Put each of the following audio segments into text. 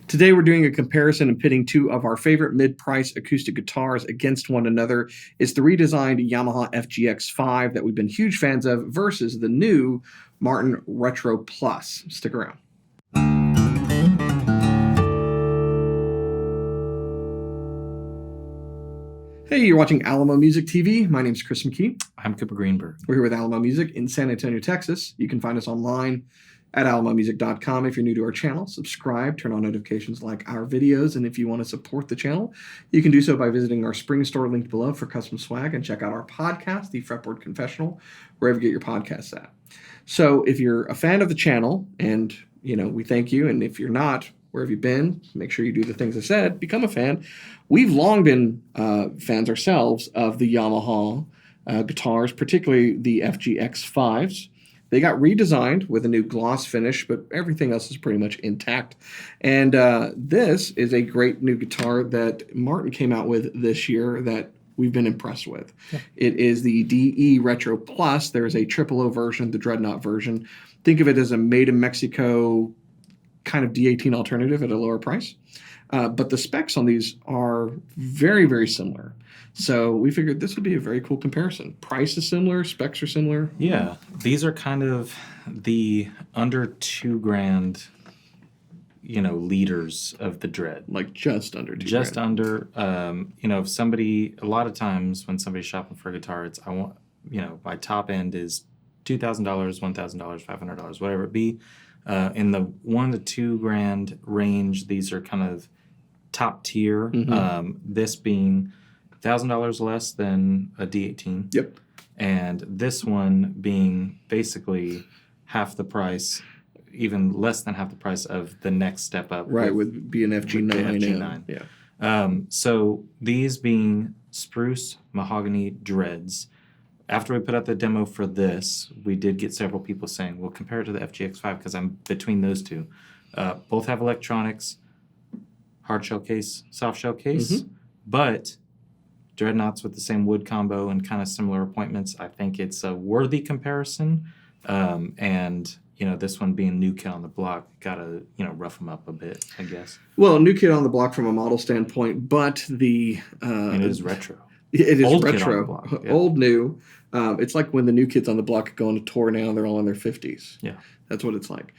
Today we're doing a comparison and pitting two of our favorite mid-price acoustic guitars against one another. It's the redesigned Yamaha FGX5 that we've been huge fans of versus the new Martin Retro Plus. Stick around. Hey, you're watching Alamo Music TV. My name's Chris McKee. I'm Cooper Greenberg. We're here with Alamo Music in San Antonio, Texas. You can find us online at alamomusic.com. If you're new to our channel, subscribe, turn on notifications, like our videos, and if you want to support the channel, you can do so by visiting our spring store linked below for custom swag, and check out our podcast, the Fretboard Confessional, wherever you get your podcasts at. So if you're a fan of the channel, and we thank you, and if you're not, where have you been? Make sure you do the things I said. Become a fan. We've long been fans ourselves of the Yamaha guitars, particularly the FGX5s. They got redesigned with a new gloss finish, but everything else is pretty much intact. And this is a great new guitar that Martin came out with this year that we've been impressed with. Yeah. It is the DE Retro Plus. There is a O version, the Dreadnought version. Think of it as a made in Mexico kind of D18 alternative at a lower price. But the specs on these are very, very similar. So we figured this would be a very cool comparison. Price is similar, specs are similar. Yeah, these are kind of the under $2,000, leaders of the Dread. Like just under $2,000. Just under. If somebody, a lot of times when somebody's shopping for a guitar, my top end is $2,000, $1,000, $500, whatever it be. In the $1,000 to $2,000 range, these are kind of top tier. Mm-hmm. This being $1,000 less than a D18. Yep. And this one being basically half the price, even less than half the price of the next step up. Right, would be an FG9. FG9. Yeah. So these being spruce mahogany Dreads. After we put out the demo for this, we did get several people saying, well, compare it to the FGX5 because I'm between those two. Both have electronics, hard shell case, soft shell case, but Dreadnoughts with the same wood combo and kind of similar appointments. I think it's a worthy comparison. And this one being new kid on the block, gotta, rough them up a bit, I guess. Well, new kid on the block from a model standpoint, but the... and it is retro. It is old retro, yeah. Old, new. It's like when the new kids on the block go on a tour now, they're all in their 50s. Yeah. That's what it's like.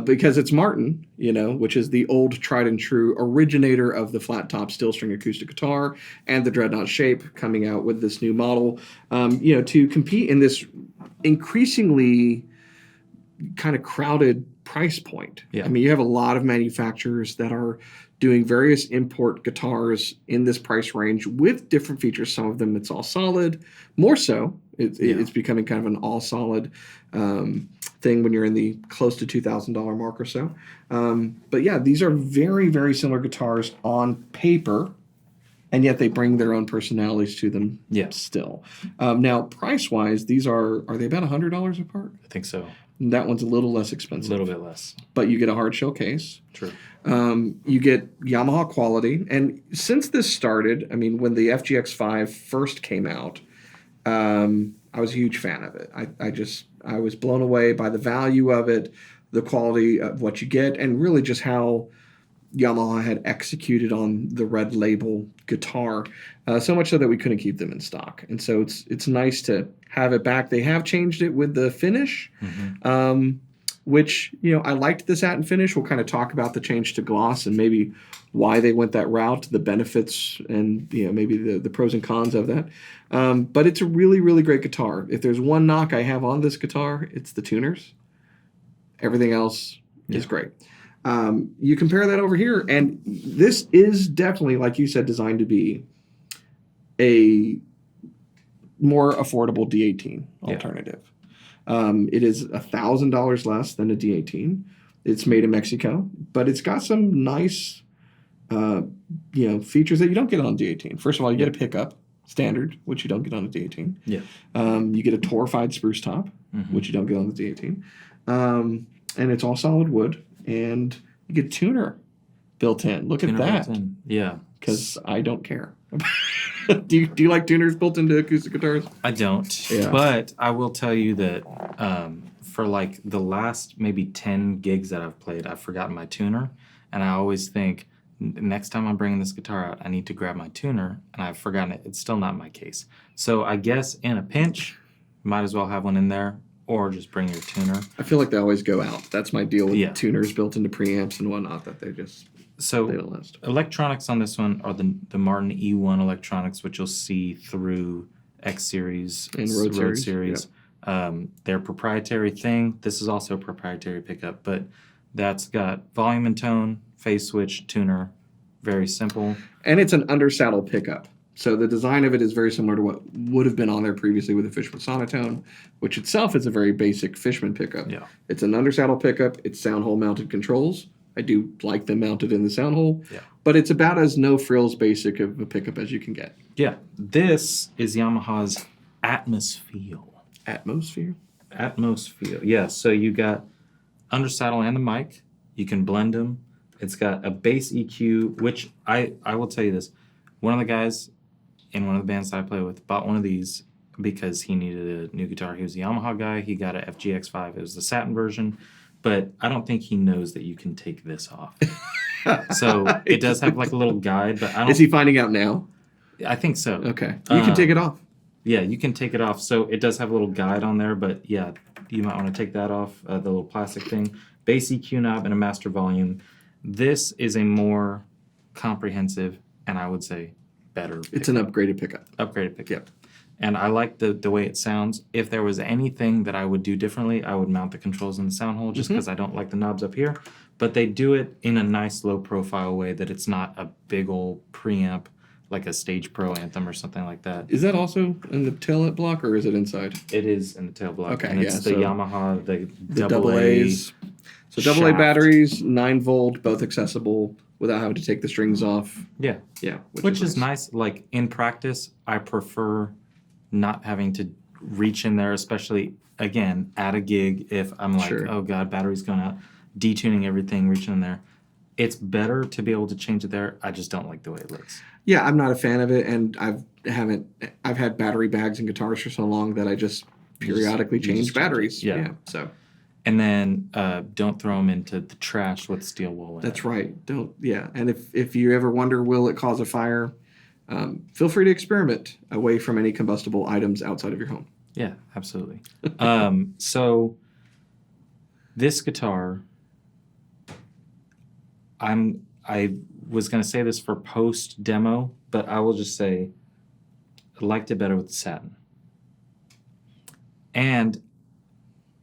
Because it's Martin, which is the old tried and true originator of the flat top steel string acoustic guitar and the Dreadnought shape, coming out with this new model, to compete in this increasingly kind of crowded price point. Yeah. I mean, you have a lot of manufacturers that are doing various import guitars in this price range with different features. Some of them it's all solid. More so, it's becoming kind of an all solid thing when you're in the close to $2,000 mark or so. But yeah, these are very, very similar guitars on paper, and yet they bring their own personalities to them still. Now, price-wise, these are they about $100 apart? I think so. That one's a little less expensive. A little bit less. But you get a hard shell case. True. You get Yamaha quality. And since this started, I mean, when the FGX5 first came out, I was a huge fan of it. I was blown away by the value of it, the quality of what you get, and really just how Yamaha had executed on the red label guitar, so much so that we couldn't keep them in stock. And so it's nice to have it back. They have changed it with the finish, which, I liked the satin finish. We'll kind of talk about the change to gloss and maybe why they went that route, the benefits and, maybe the pros and cons of that. But it's a really, really great guitar. If there's one knock I have on this guitar, it's the tuners. Everything else is great. You compare that over here, and this is definitely, like you said, designed to be a more affordable D18 alternative. It is $1,000 less than a D18. It's made in Mexico, but it's got some nice, features that you don't get on D18. First of all, you get a pickup, standard, which you don't get on a D18. Yeah. You get a torrefied spruce top, which you don't get on the D18. And it's all solid wood. And you get tuner built in. Look at that. Yeah. Because I don't care. Do you like tuners built into acoustic guitars? I don't. Yeah. But I will tell you that for like the last maybe 10 gigs that I've played, I've forgotten my tuner. And I always think, next time I'm bringing this guitar out, I need to grab my tuner, and I've forgotten it. It's still not my case. So I guess in a pinch, might as well have one in there, or just bring your tuner. I feel like they always go out. That's my deal with Yeah. tuners built into preamps and whatnot, that they So don't last. electronics on this one are the Martin E1 electronics, which you'll see through X Series And Road Series. Their proprietary thing. This is also a proprietary pickup, but that's got volume and tone, phase switch, tuner, very simple. And it's an under-saddle pickup. So the design of it is very similar to what would have been on there previously with the Fishman Sonotone, which itself is a very basic Fishman pickup. Yeah. It's an under-saddle pickup. It's sound hole mounted controls. I do like them mounted in the sound hole. Yeah. But it's about as no frills basic of a pickup as you can get. Yeah, this is Yamaha's Atmosphere. Atmosphere? Yeah, so you got undersaddle and the mic. You can blend them. It's got a bass EQ, which I will tell you this. One of the guys in one of the bands that I play with bought one of these because he needed a new guitar. He was a Yamaha guy. He got a FGX5. It was the satin version, but I don't think he knows that you can take this off. So it does have like a little guide, but I don't. Is he finding out now? I think so. Okay. You can take it off. Yeah, you can take it off. So it does have a little guide on there, but yeah, you might want to take that off, the little plastic thing. Bass EQ knob and a master volume. This is a more comprehensive and I would say better pickup. It's an upgraded pickup. Upgraded pickup. Yep. And I like the way it sounds. If there was anything that I would do differently, I would mount the controls in the sound hole just because I don't like the knobs up here. But they do it in a nice low profile way that it's not a big old preamp like a Stage Pro Anthem or something like that. Is that also in the taillet block or is it inside? It is in the tail block. Okay, and it's the so Yamaha, the double A's. So double A shaft. batteries, 9-volt, both accessible without having to take the strings off. Yeah. Yeah. Which is nice. Like in practice, I prefer not having to reach in there, especially again at a gig if I'm like, Sure. oh God, battery's going out, detuning everything, reaching in there. It's better to be able to change it there. I just don't like the way it looks. Yeah, I'm not a fan of it, and I've had battery bags and guitars for so long that I just periodically you change just change batteries. it. Yeah. So And then don't throw them into the trash with steel wool in that's it. right. Don't. Yeah. And if you ever wonder, will it cause a fire? Feel free to experiment away from any combustible items outside of your home. Yeah, absolutely. So this guitar, I was going to say this for post demo, but I will just say I liked it better with the satin. And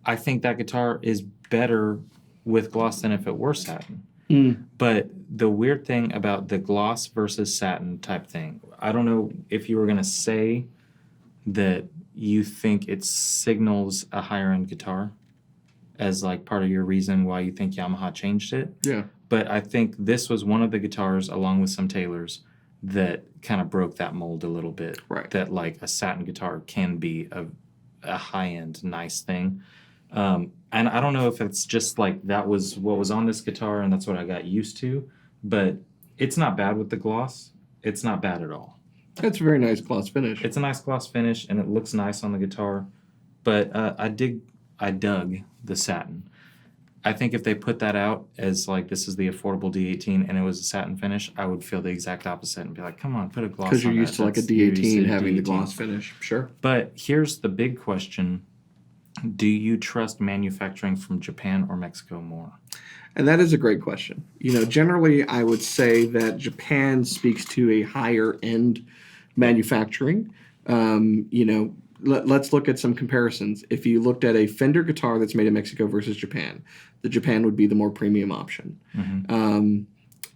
I think that guitar is better with gloss than if it were satin. But the weird thing about the gloss versus satin type thing, I don't know if you were going to say that you think it signals a higher end guitar as like part of your reason why you think Yamaha changed it. Yeah. But I think this was one of the guitars, along with some Taylors, that kind of broke that mold a little bit. Right. That like a satin guitar can be a high-end nice thing. And I don't know if it's just like that was what was on this guitar and that's what I got used to, but it's not bad with the gloss. It's not bad at all. That's a very nice gloss finish. It's a nice gloss finish and it looks nice on the guitar, but I dug the satin. I think if they put that out as like this is the affordable D18 and it was a satin finish, I would feel the exact opposite and be like, come on, put a gloss on that. Because you're used to like a You're used to D18 a having the D18. gloss finish. Sure. But here's the big question. Do you trust manufacturing from Japan or Mexico more? And that is a great question. You know, generally, I would say that Japan speaks to a higher end manufacturing. You know, let's look at some comparisons. If you looked at a Fender guitar that's made in Mexico versus Japan, the Japan would be the more premium option.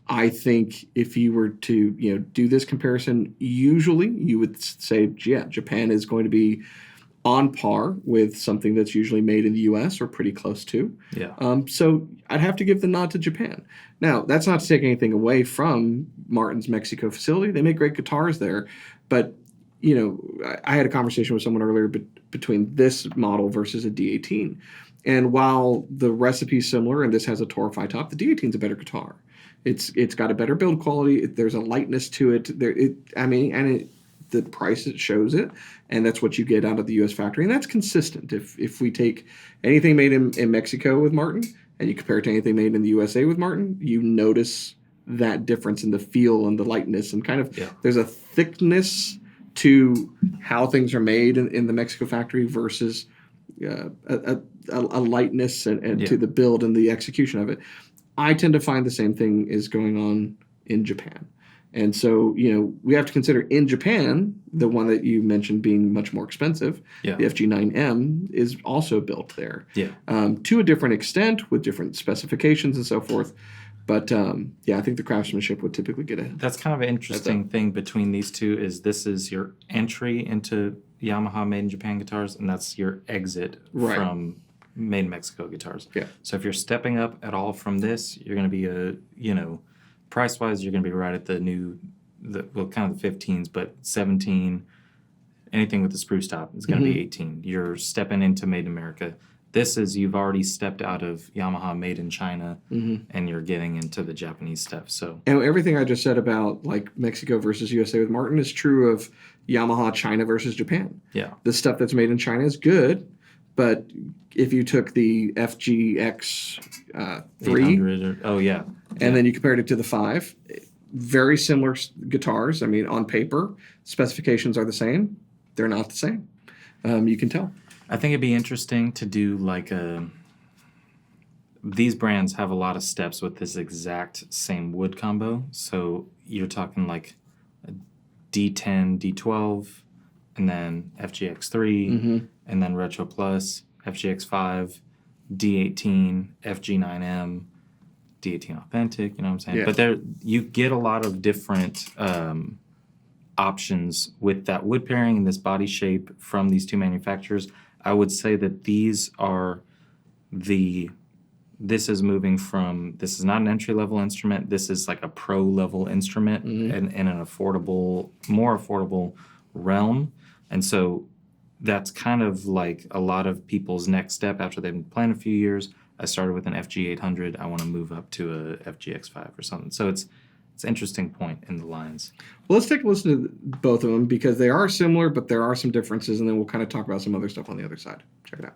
I think if you were to, do this comparison, usually you would say, yeah, Japan is going to be on par with something that's usually made in the U.S. or pretty close to. Yeah. So I'd have to give the nod to Japan. Now, that's not to take anything away from Martin's Mexico facility. They make great guitars there. But, I had a conversation with someone earlier between this model versus a D18. And while the recipe's similar and this has a Torify top, the D18 is a better guitar. It's got a better build quality. There's a lightness to it. The price it shows it, and that's what you get out of the U.S. factory, and that's consistent. If we take anything made in Mexico with Martin and you compare it to anything made in the USA with Martin, you notice that difference in the feel and the lightness and kind of there's a thickness to how things are made in the Mexico factory versus a lightness and to the build and the execution of it. I tend to find the same thing is going on in Japan. And so, we have to consider in Japan, the one that you mentioned being much more expensive, the FG9M is also built there. To a different extent with different specifications and so forth. But I think the craftsmanship would typically get a... That's kind of an interesting thing between these two is this is your entry into Yamaha made in Japan guitars, and that's your exit from made in Mexico guitars. So if you're stepping up at all from this, you're going to be price-wise, you're going to be right at kind of the 15s, but 17, anything with the spruce top is going to be 18. You're stepping into made in America. This is you've already stepped out of Yamaha made in China, and you're getting into the Japanese stuff. So, and everything I just said about like Mexico versus USA with Martin is true of Yamaha China versus Japan. The stuff that's made in China is good, but if you took the FGX 3, and then you compared it to the 5, very similar guitars. I mean, on paper, specifications are the same. They're not the same. You can tell. I think it'd be interesting to do like these brands have a lot of steps with this exact same wood combo. So you're talking like a D10, D12, and then FGX3, and then Retro Plus, FGX5, D18, FG9M, D18 Authentic, you know what I'm saying? But you get a lot of different options with that wood pairing and this body shape from these two manufacturers. I would say that these are this is moving from, this is not an entry-level instrument, this is like a pro-level instrument in an more affordable realm. And so that's kind of like a lot of people's next step after they've been playing a few years. I started with an FG800, I want to move up to a FGX5 or something. So it's an interesting point in the lines. Well, let's take a listen to both of them because they are similar, but there are some differences, and then we'll kind of talk about some other stuff on the other side. Check it out.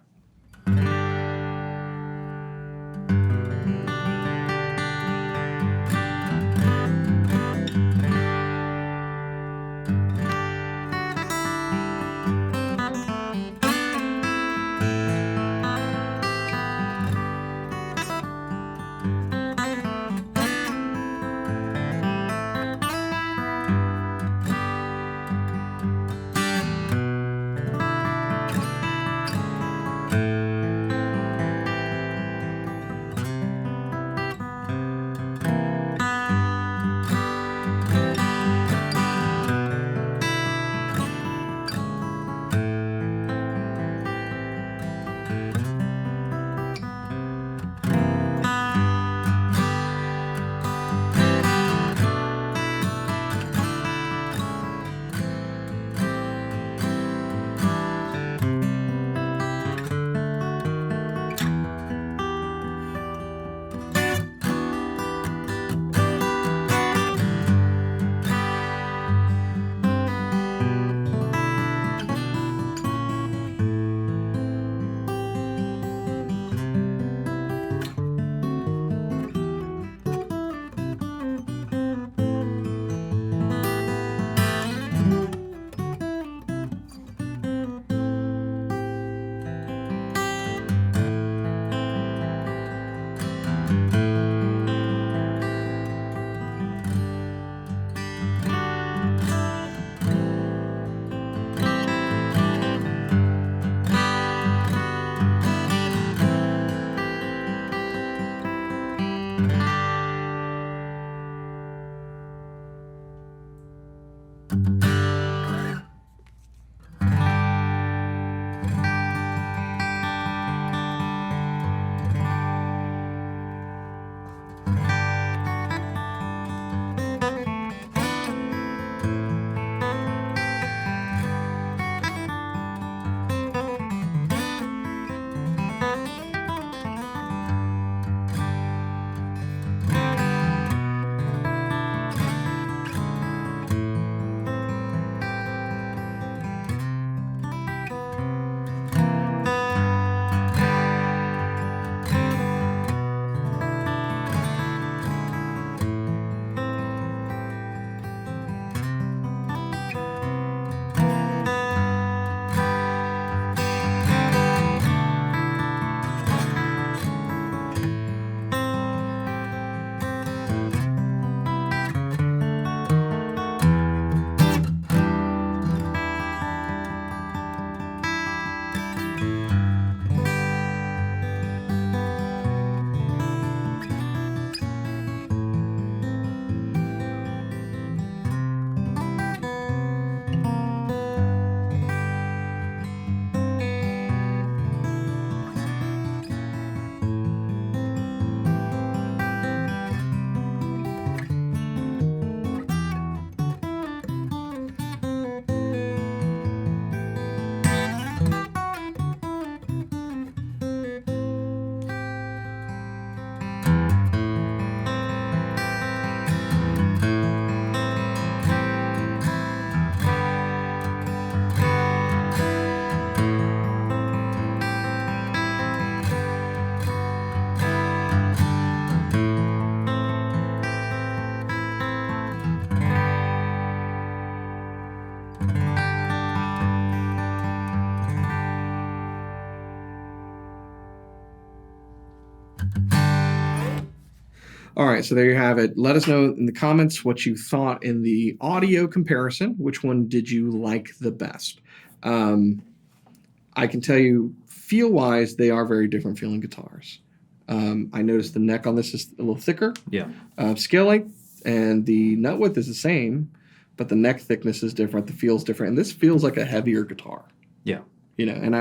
All right, so there you have it. Let us know in the comments what you thought in the audio comparison. Which one did you like the best? I can tell you, feel-wise, they are very different feeling guitars. I noticed the neck on this is a little thicker. Yeah. Scale length and the nut width is the same, but the neck thickness is different. The feel's different, and this feels like a heavier guitar. Yeah. You know, and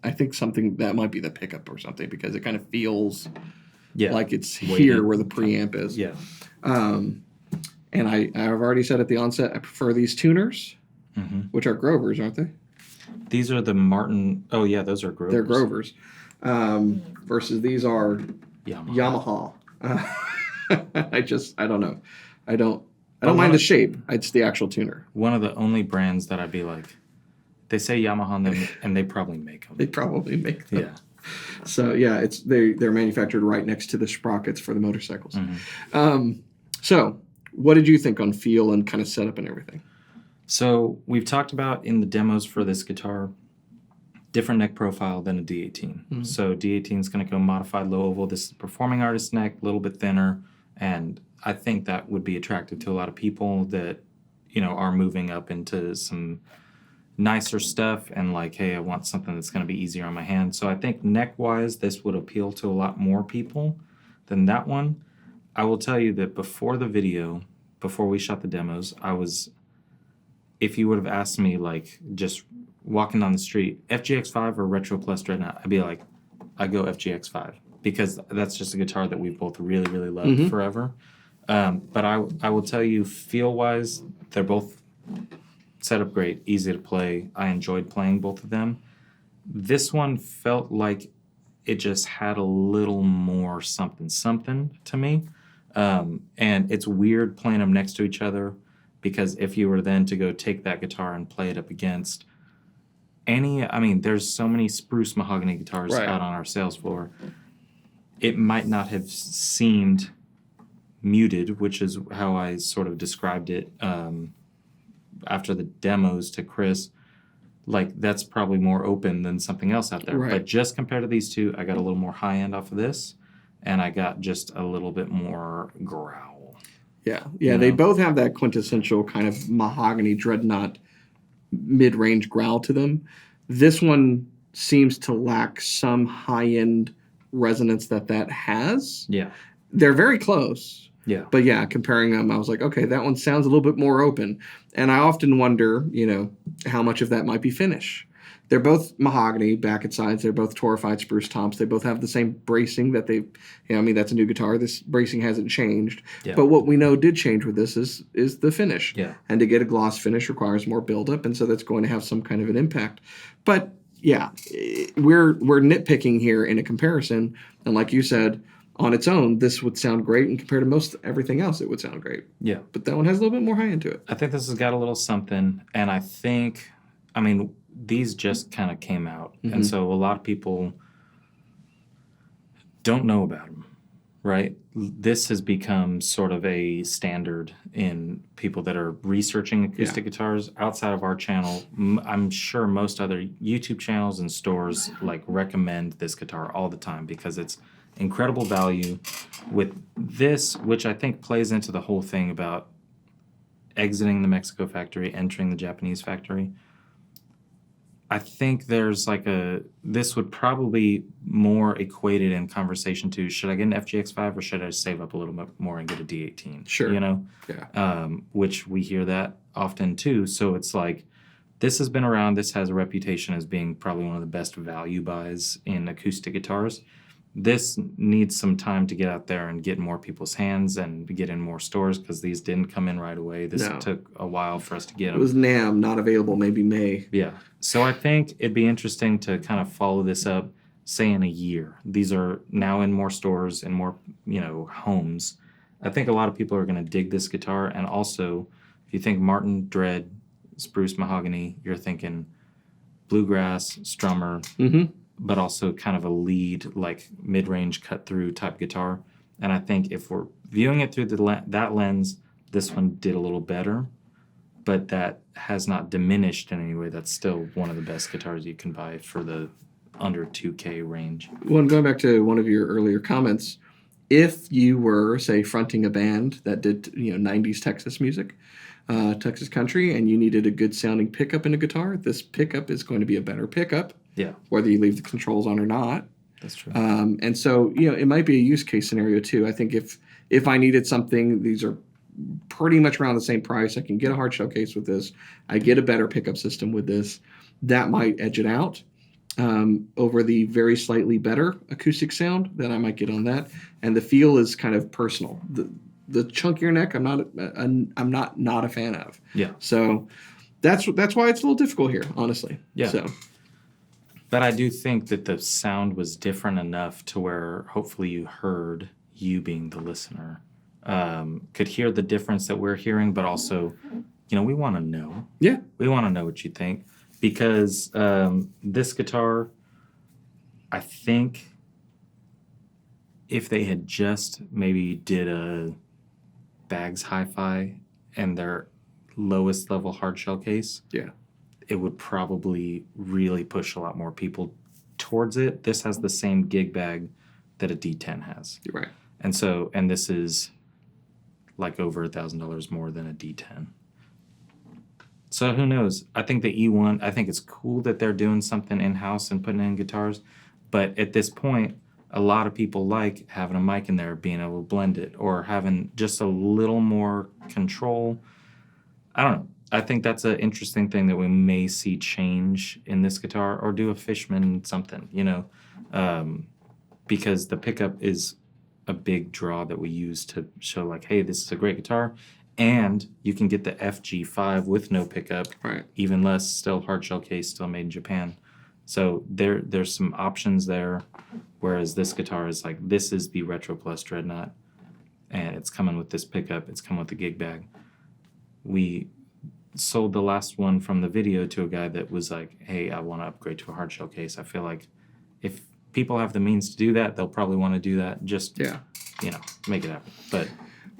I think something that might be the pickup or something because it kind of feels like it's here where the preamp is. Yeah. And I've already said at the onset, I prefer these tuners, which are Grovers, aren't they? These are the Martin. Oh, yeah, those are Grovers. They're Grovers. Versus these are Yamaha. I don't know. I don't mind the shape. It's the actual tuner. One of the only brands that I'd be like, they say Yamaha on them, and they probably make them. They probably make them. Yeah. So yeah, they're manufactured right next to the sprockets for the motorcycles. So what did you think on feel and kind of setup and everything? So we've talked about in the demos for this guitar, different neck profile than a D18. So D18 is going to go modified low oval. This is performing artist neck, a little bit thinner, and I think that would be attractive to a lot of people that, you know, are moving up into some nicer stuff and like, hey, I want something that's going to be easier on my hand. So I think neck-wise, this would appeal to a lot more people than that one. I will tell you that before the video, before we shot the demos, if you would have asked me, like, just walking down the street, FGX5 or Retro Plus Dreadnought, I'd be like, I go FGX5 because that's just a guitar that we've both really, really loved forever. But I will tell you, feel-wise, they're both set up great, easy to play. I enjoyed playing both of them. This one felt like it just had a little more something to me. And it's weird playing them next to each other because if you were then to go take that guitar and play it up against there's so many spruce mahogany guitars out on our sales floor. It might not have seemed muted, which is how I sort of described it after the demos to Chris. Like, that's probably more open than something else out there. Right. But just compared to these two, I got a little more high end off of this, and I got just a little bit more growl. Yeah, they both have that quintessential kind of mahogany Dreadnought mid-range growl to them. This one seems to lack some high-end resonance that has. Yeah. They're very close. Yeah. But yeah, comparing them, I was like, okay, that one sounds a little bit more open. And I often wonder, you know, how much of that might be finish. They're both mahogany, back and sides. They're both torrefied spruce tops. They both have the same bracing that that's a new guitar. This bracing hasn't changed. Yeah. But what we know did change with this is the finish. Yeah. And to get a gloss finish requires more buildup, and so that's going to have some kind of an impact. But yeah, we're nitpicking here in a comparison. And like you said, on its own, this would sound great, and compared to most everything else, it would sound great. Yeah. But that one has a little bit more high end to it. I think this has got a little something, and I think, these just kind of came out, and so a lot of people don't know about them, right? This has become sort of a standard in people that are researching acoustic guitars outside of our channel. I'm sure most other YouTube channels and stores like recommend this guitar all the time because it's incredible value. With this, which I think plays into the whole thing about exiting the Mexico factory, entering the Japanese factory, I think there's this would probably more equated in conversation to, should I get an FGX5 or should I save up a little bit more and get a D18? Sure. You know? Yeah. Which we hear that often too. So it's like, this has been around. This has a reputation as being probably one of the best value buys in acoustic guitars. This needs some time to get out there and get in more people's hands and get in more stores because these didn't come in right away. This took a while for us to get them. It was NAMM, not available, maybe May. Yeah. So I think it'd be interesting to kind of follow this up, say in a year. These are now in more stores and more, homes. I think a lot of people are going to dig this guitar. And also, if you think Martin, Dread, spruce mahogany, you're thinking bluegrass, strummer, but also kind of a lead, like mid-range cut-through type guitar. And I think if we're viewing it through that lens, this one did a little better, but that has not diminished in any way. That's still one of the best guitars you can buy for the under $2K range. Well, going back to one of your earlier comments, if you were, say, fronting a band that did 90s Texas music, Texas country, and you needed a good sounding pickup in a guitar, this pickup is going to be a better pickup, Yeah, whether you leave the controls on or not. that's true. And so, it might be a use case scenario too. I think if I needed something, these are pretty much around the same price. I can get a hard shell case with this. I get a better pickup system with this. That might edge it out over the very slightly better acoustic sound that I might get on that. And the feel is kind of personal. The chunkier neck, I'm not a fan of. Yeah. So that's why it's a little difficult here, honestly. Yeah. So. But I do think that the sound was different enough to where hopefully you being the listener, could hear the difference that we're hearing, but also, we want to know. Yeah. We want to know what you think. Because this guitar, I think if they had just maybe did a Bags Hi-Fi and their lowest level hard shell case, Yeah. it would probably really push a lot more people towards it. This has the same gig bag that a D10 has. You're right. And this is like over $1,000 more than a D10. So who knows? I think the E1, I think it's cool that they're doing something in-house and putting in guitars. But at this point, a lot of people like having a mic in there, being able to blend it, or having just a little more control. I don't know. I think that's an interesting thing that we may see change in this guitar, or do a Fishman something, because the pickup is a big draw that we use to show like, hey, this is a great guitar. And you can get the FG5 with no pickup, Right. even less, still hard shell case, still made in Japan. So there's some options there, whereas this guitar is like, this is the Retro Plus Dreadnought, and it's coming with this pickup, it's coming with the gig bag. We sold the last one from the video to a guy that was like, hey, I want to upgrade to a hard shell case. I feel like if people have the means to do that, they'll probably want to do that. Just, make it happen. But...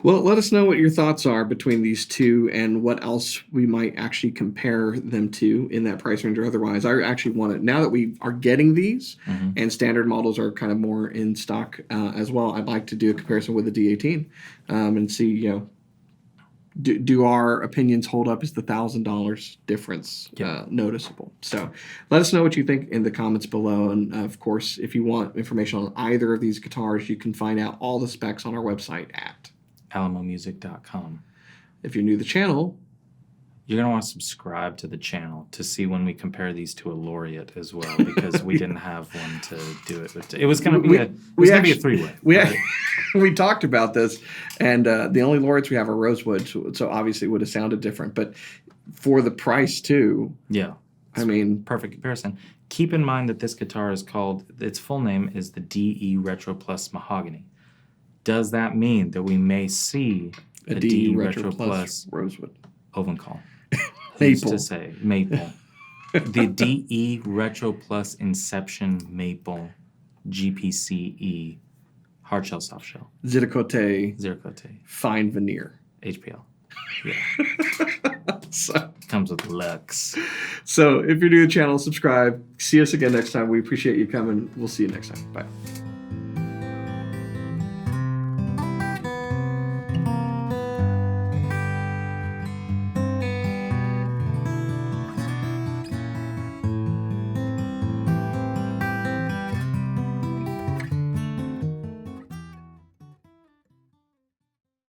Well, let us know what your thoughts are between these two and what else we might actually compare them to in that price range or otherwise. I actually want to, now that we are getting these and standard models are kind of more in stock as well, I'd like to do a comparison with the D18 and see, do our opinions hold up? Is the $1,000 difference noticeable? So let us know what you think in the comments below. And of course, if you want information on either of these guitars, you can find out all the specs on our website at alamomusic.com. If you're new to the channel, you're going to want to subscribe to the channel to see when we compare these to a Laureate as well, because we didn't have one to do it with. It was going to be a three-way. We talked about this, and the only Laureates we have are Rosewood, so obviously it would have sounded different. But for the price too, I mean, perfect comparison. Keep in mind that this guitar is called, its full name is the DE Retro Plus Mahogany. Does that mean that we may see a DE Retro Plus Rosewood? Ovencall. Maple. To say maple. The DE Retro Plus Inception Maple GPCE hard shell, soft shell. Ziricote. Fine veneer. HPL. Yeah. Comes with Lux. So if you're new to the channel, subscribe. See us again next time. We appreciate you coming. We'll see you next time. Bye.